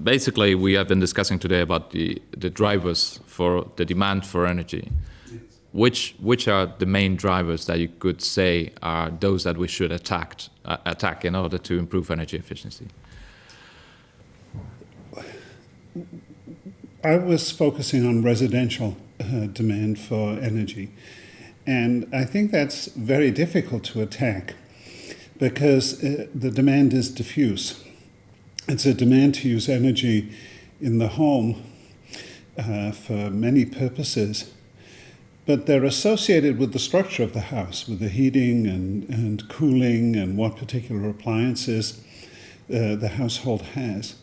basically, we have been discussing today about the drivers for the demand for energy. Which are the main drivers that you could say are those that we should attack in order to improve energy efficiency? I was focusing on residential demand for energy. And I think that's very difficult to attack because the demand is diffuse. It's a demand to use energy in the home for many purposes. But they're associated with the structure of the house, with the heating and cooling and what particular appliances the household has.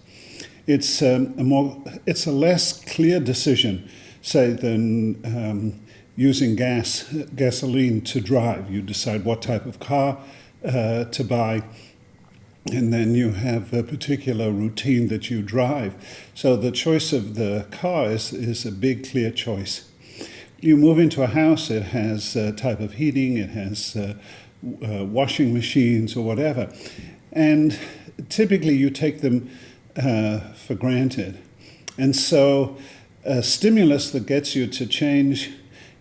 It's a less clear decision, say, than using gasoline to drive. You decide what type of car to buy, and then you have a particular routine that you drive. So the choice of the car is a big, clear choice. You move into a house, it has a type of heating, it has washing machines or whatever. And typically you take them for granted. And so a stimulus that gets you to change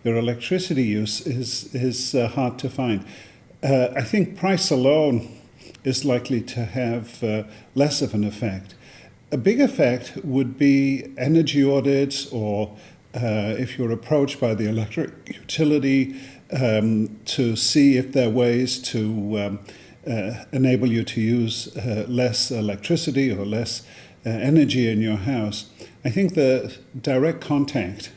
your electricity use is hard to find. I think price alone is likely to have less of an effect. A big effect would be energy audits or if you're approached by the electric utility to see if there are ways to enable you to use less electricity or less energy in your house. I think the direct contact,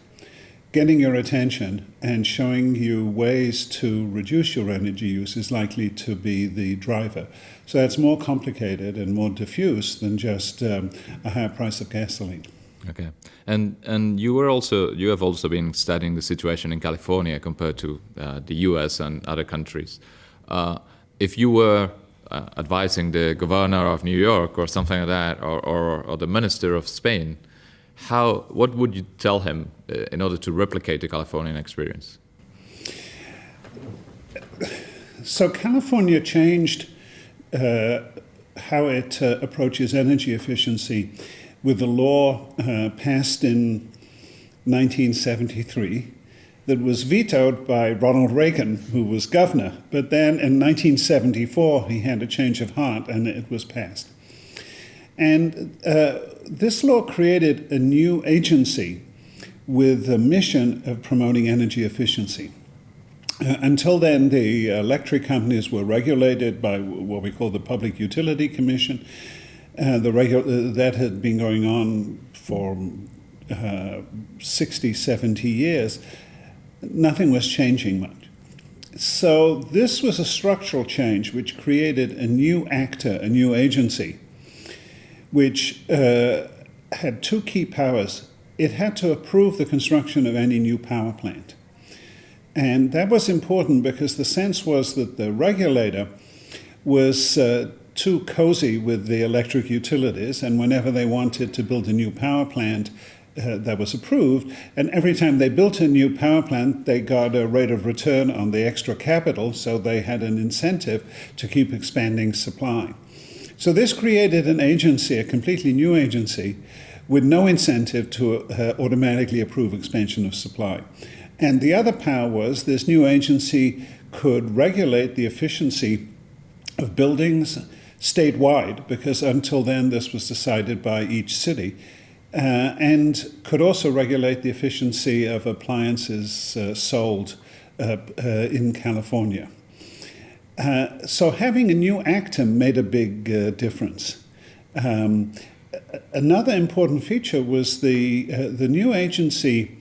getting your attention and showing you ways to reduce your energy use is likely to be the driver. So it's more complicated and more diffuse than just a higher price of gasoline. Okay, and you have also been studying the situation in California compared to the U.S. and other countries. If you were advising the governor of New York or something like that, or the minister of Spain, what would you tell him in order to replicate the Californian experience? So California changed how it approaches energy efficiency with a law passed in 1973 that was vetoed by Ronald Reagan, who was governor. But then in 1974, he had a change of heart and it was passed. And this law created a new agency with a mission of promoting energy efficiency. Until then, the electric companies were regulated by what we call the Public Utility Commission. That had been going on for 60, 70 years. Nothing was changing much. So this was a structural change which created a new actor, a new agency, which had two key powers. It had to approve the construction of any new power plant. And that was important because the sense was that the regulator was too cozy with the electric utilities, and whenever they wanted to build a new power plant, that was approved. And every time they built a new power plant, they got a rate of return on the extra capital, so they had an incentive to keep expanding supply. So this created an agency, a completely new agency, with no incentive to automatically approve expansion of supply. And the other power was this new agency could regulate the efficiency of buildings statewide, because until then this was decided by each city, and could also regulate the efficiency of appliances sold in California. So having a new actor made a big difference. Another important feature was the new agency,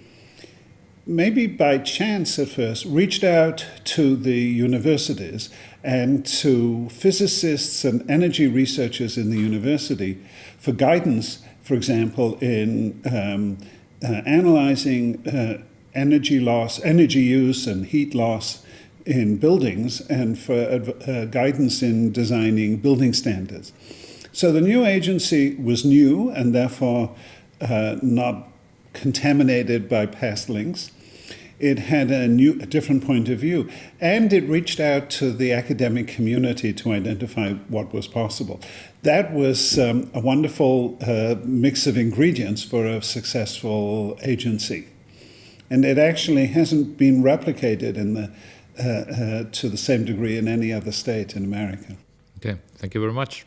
maybe by chance at first, reached out to the universities and to physicists and energy researchers in the university for guidance, for example, in analyzing energy loss, energy use and heat loss in buildings, and for guidance in designing building standards. So the new agency was new and therefore not contaminated by past links. It had a different point of view, and it reached out to the academic community to identify what was possible. That was a wonderful mix of ingredients for a successful agency. And it actually hasn't been replicated to the same degree in any other state in America. Okay, thank you very much.